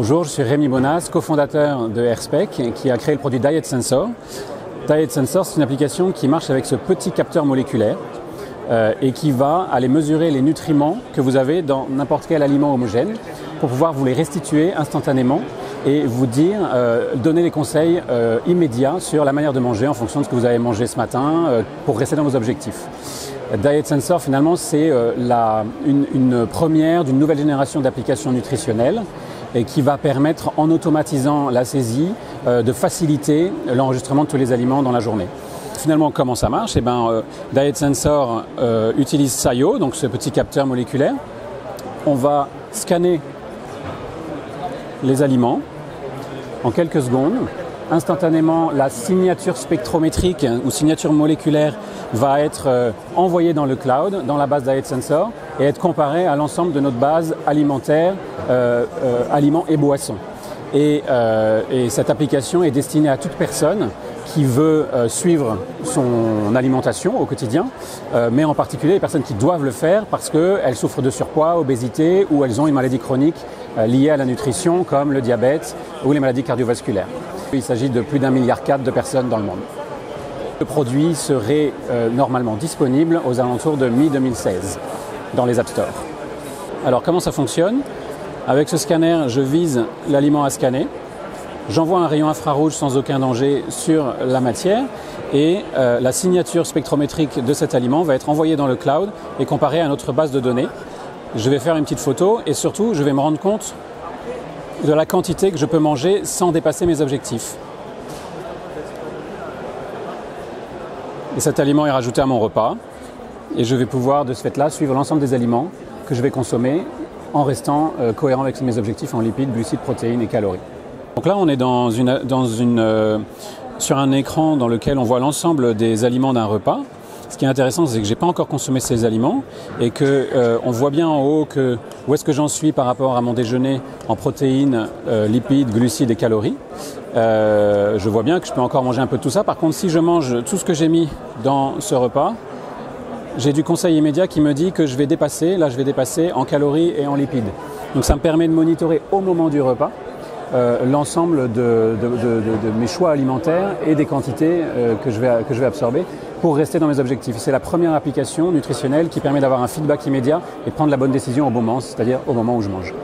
Bonjour, je suis Rémi Bonas, cofondateur de AirSpec, qui a créé le produit Diet Sensor. Diet Sensor, c'est une application qui marche avec ce petit capteur moléculaire et qui va aller mesurer les nutriments que vous avez dans n'importe quel aliment homogène pour pouvoir vous les restituer instantanément et vous dire, donner des conseils immédiats sur la manière de manger en fonction de ce que vous avez mangé ce matin pour rester dans vos objectifs. Diet Sensor, finalement, c'est une première d'une nouvelle génération d'applications nutritionnelles et qui va permettre, en automatisant la saisie, de faciliter l'enregistrement de tous les aliments dans la journée. Finalement, comment ça marche? Diet Sensor utilise SIO, donc ce petit capteur moléculaire. On va scanner les aliments en quelques secondes. Instantanément, la signature spectrométrique ou signature moléculaire va être envoyée dans le cloud, dans la base Diet Sensor, et être comparée à l'ensemble de notre base alimentaire, aliments et boissons. Et cette application est destinée à toute personne qui veut suivre son alimentation au quotidien, mais en particulier les personnes qui doivent le faire parce qu'elles souffrent de surpoids, obésité ou elles ont une maladie chronique liée à la nutrition comme le diabète ou les maladies cardiovasculaires. Il s'agit de plus d'1,4 milliard de personnes dans le monde. Le produit serait normalement disponible aux alentours de mi-2016 dans les App Store. Alors comment ça fonctionne? Avec ce scanner, je vise l'aliment à scanner. J'envoie un rayon infrarouge sans aucun danger sur la matière et la signature spectrométrique de cet aliment va être envoyée dans le cloud et comparée à notre base de données. Je vais faire une petite photo et surtout, je vais me rendre compte de la quantité que je peux manger sans dépasser mes objectifs. Et cet aliment est rajouté à mon repas et je vais pouvoir de ce fait-là suivre l'ensemble des aliments que je vais consommer en restant cohérent avec mes objectifs en lipides, glucides, protéines et calories. Donc là, on est sur un écran dans lequel on voit l'ensemble des aliments d'un repas. Ce qui est intéressant, c'est que je n'ai pas encore consommé ces aliments et qu'on voit bien en haut où est-ce que j'en suis par rapport à mon déjeuner en protéines, lipides, glucides et calories. Je vois bien que je peux encore manger un peu de tout ça. Par contre, si je mange tout ce que j'ai mis dans ce repas, j'ai du conseil immédiat qui me dit que je vais dépasser en calories et en lipides. Donc ça me permet de monitorer au moment du repas l'ensemble de mes choix alimentaires et des quantités que je vais absorber pour rester dans mes objectifs. C'est la première application nutritionnelle qui permet d'avoir un feedback immédiat et de prendre la bonne décision au bon moment, c'est-à-dire au moment où je mange.